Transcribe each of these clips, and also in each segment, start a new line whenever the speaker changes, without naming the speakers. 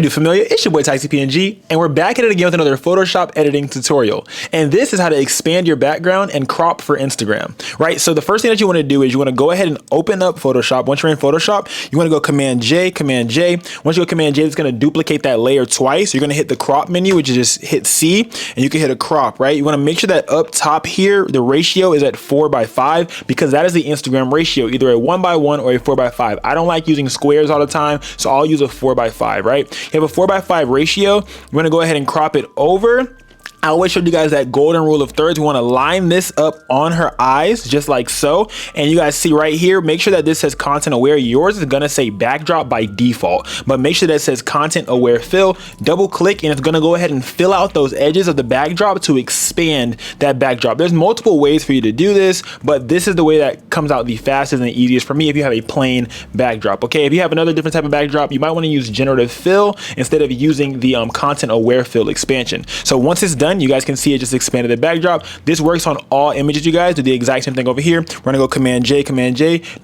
do familiar? It's your boy TyCPNG, and we're back at it again with another Photoshop editing tutorial. And this is how to expand your background and crop for Instagram, right? So the first thing that you want to do is you want to go ahead and open up Photoshop. Once you're in Photoshop, you want to go Command J, Command J. Once you go Command J, it's going to duplicate that layer twice. You're going to hit the crop menu, which is just hit C, and you can hit a crop, right? You want to make sure that up top here, the ratio is at 4:5, because that is the Instagram ratio, either a 1:1 or a 4:5. I don't like using squares all the time, so I'll use a 4:5, right? You have a 4:5 ratio. You're going to go ahead and crop it over. I always showed you guys that golden rule of thirds. We want to line this up on her eyes, just like so. And you guys see right here, make sure that this says content aware. Yours is going to say backdrop by default, but make sure that it says content aware fill. Double click, and it's going to go ahead and fill out those edges of the backdrop to expand that backdrop. There's multiple ways for you to do this, but this is the way that comes out the fastest and the easiest for me if you have a plain backdrop. Okay, if you have another different type of backdrop, you might want to use generative fill instead of using the content aware fill expansion. So once it's done, you guys can see it just expanded the backdrop. This works on all images. You guys do the exact same thing over here. We're gonna go Command J,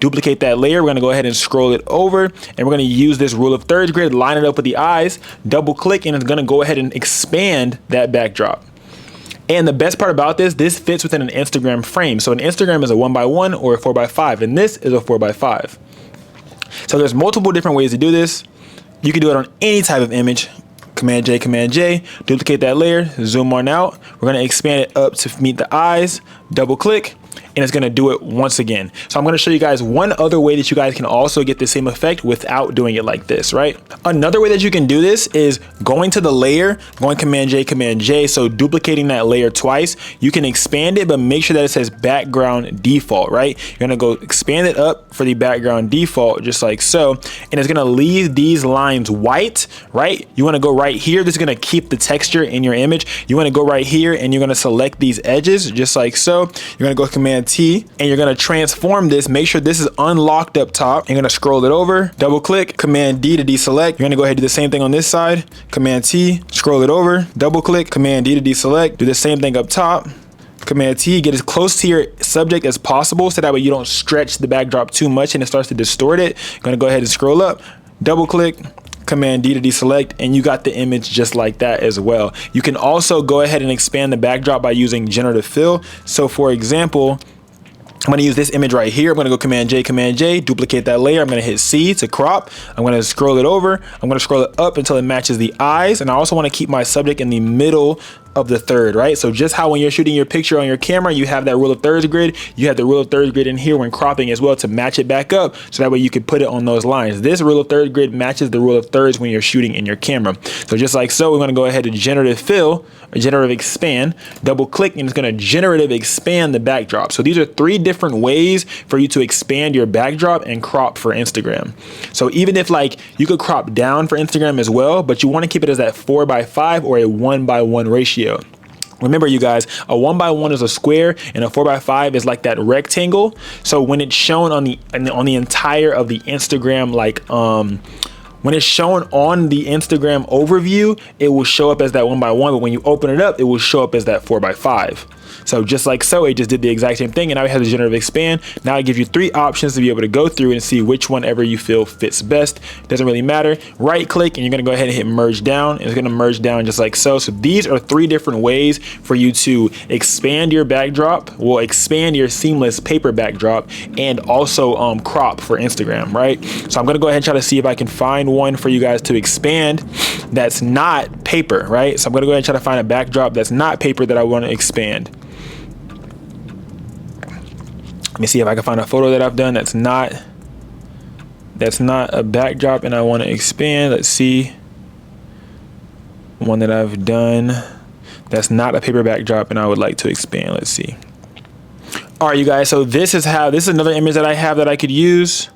duplicate that layer. We're gonna go ahead and scroll it over, and we're gonna use this rule of thirds grid, line it up with the eyes, double click, and it's gonna go ahead and expand that backdrop. And the best part about this fits within an Instagram frame. So an Instagram is a 1:1 or a 4:5, and this is a 4:5. So there's multiple different ways to do this. You can do it on any type of image. Command J, duplicate that layer, zoom on out. We're gonna expand it up to meet the eyes, double click, and it's gonna do it once again. So I'm gonna show you guys one other way that you guys can also get the same effect without doing it like this, right? Another way that you can do this is going to the layer, going Command J, so duplicating that layer twice. You can expand it, but make sure that it says background default, right? You're gonna go expand it up for the background default, just like so, and it's gonna leave these lines white, right? You wanna go right here. This is gonna keep the texture in your image. You wanna go right here, and you're gonna select these edges, just like so. You're gonna go Command T, and you're gonna transform this. Make sure this is unlocked up top. You're gonna scroll it over, double click, Command D to deselect. You're gonna go ahead and do the same thing on this side. Command T, scroll it over, double click, Command D to deselect. Do the same thing up top. Command T, get as close to your subject as possible so that way you don't stretch the backdrop too much and it starts to distort it. You're gonna go ahead and scroll up, double click, Command D to deselect, and you got the image just like that as well. You can also go ahead and expand the backdrop by using generative fill. So for example, I'm gonna use this image right here. I'm gonna go Command J, duplicate that layer. I'm gonna hit C to crop. I'm gonna scroll it over. I'm gonna scroll it up until it matches the eyes. And I also wanna keep my subject in the middle of the third, right? So just how when you're shooting your picture on your camera, you have that rule of thirds grid, you have the rule of thirds grid in here when cropping as well to match it back up, so that way you can put it on those lines. This rule of thirds grid matches the rule of thirds when you're shooting in your camera. So just like so, we're gonna go ahead and generative fill, or generative expand, double click, and it's gonna generative expand the backdrop. So these are three different ways for you to expand your backdrop and crop for Instagram. So even if like you could crop down for Instagram as well, but you wanna keep it as that 4:5 or a 1:1 ratio. Remember you guys, a 1:1 is a square and a 4:5 is like that rectangle. So when it's shown on the entire of the Instagram, like when it's shown on the Instagram overview, it will show up as that 1:1, but when you open it up, it will show up as that 4:5. So just like so, it just did the exact same thing, and now it has a generative expand. Now it gives you three options to be able to go through and see which one ever you feel fits best. Doesn't really matter. Right click, and you're gonna go ahead and hit merge down, and it's gonna merge down just like so. So these are three different ways for you to expand your backdrop, will expand your seamless paper backdrop, and also crop for Instagram, right? So I'm gonna go ahead and try to see if I can find one for you guys to expand that's not paper, right? So I'm gonna go ahead and try to find a backdrop that's not paper that I wanna expand. Let me see if I can find a photo that I've done that's not a backdrop and I want to expand. Let's see. One that I've done that's not a paper backdrop and I would like to expand. Let's see. All right, you guys, so this is another image that I have that I could use.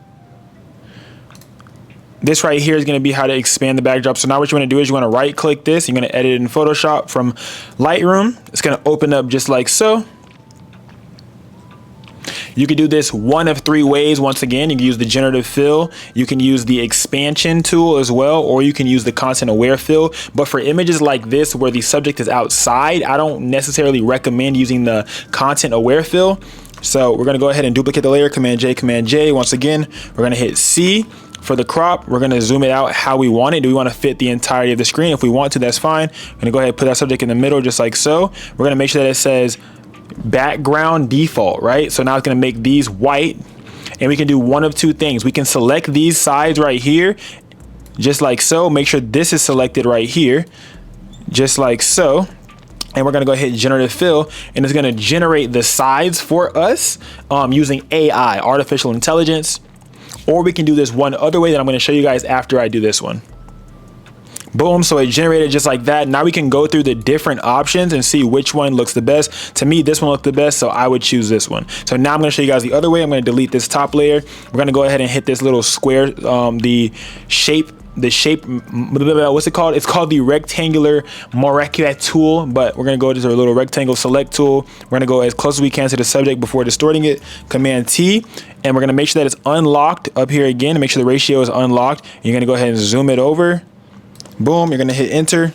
This right here is going to be how to expand the backdrop. So now what you want to do is you want to right click this. You're going to edit it in Photoshop from Lightroom. It's going to open up just like so. You can do this one of three ways. Once again, you can use the generative fill, you can use the expansion tool as well, or you can use the content aware fill. But for images like this where the subject is outside, I don't necessarily recommend using the content aware fill. So we're gonna go ahead and duplicate the layer, Command J. Once again, we're gonna hit C. For the crop, we're gonna zoom it out how we want it. Do we wanna fit the entirety of the screen? If we want to, that's fine. I'm gonna go ahead and put that subject in the middle just like so. We're gonna make sure that it says background default, right? So now it's gonna make these white, and we can do one of two things. We can select these sides right here, just like so. Make sure this is selected right here, just like so. And we're gonna go ahead and generative fill, and it's gonna generate the sides for us using AI, artificial intelligence. Or we can do this one other way that I'm gonna show you guys after I do this one. Boom, so it generated just like that. Now we can go through the different options and see which one looks the best. To me, this one looked the best, so I would choose this one. So now I'm gonna show you guys the other way. I'm gonna delete this top layer. We're gonna go ahead and hit this little square, the shape, what's it called? It's called the rectangular molecular tool, but we're gonna go to the little rectangle select tool. We're gonna go as close as we can to the subject before distorting it. Command T, and we're gonna make sure that it's unlocked up here again, and make sure the ratio is unlocked. You're gonna go ahead and zoom it over. Boom, you're gonna hit enter.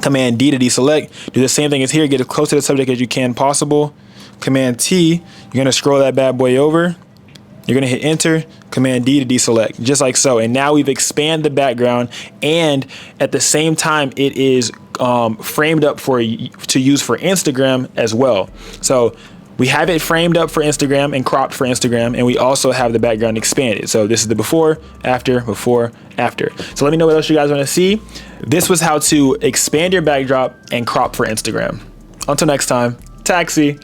Command D to deselect. Do the same thing as here, get as close to the subject as you can possible. Command T, you're gonna scroll that bad boy over. You're gonna hit enter, Command D to deselect, just like so. And now we've expanded the background, and at the same time, it is framed up to use for Instagram as well. So we have it framed up for Instagram and cropped for Instagram, and we also have the background expanded. So this is the before, after, before, after. So let me know what else you guys wanna see. This was how to expand your backdrop and crop for Instagram. Until next time, taxi.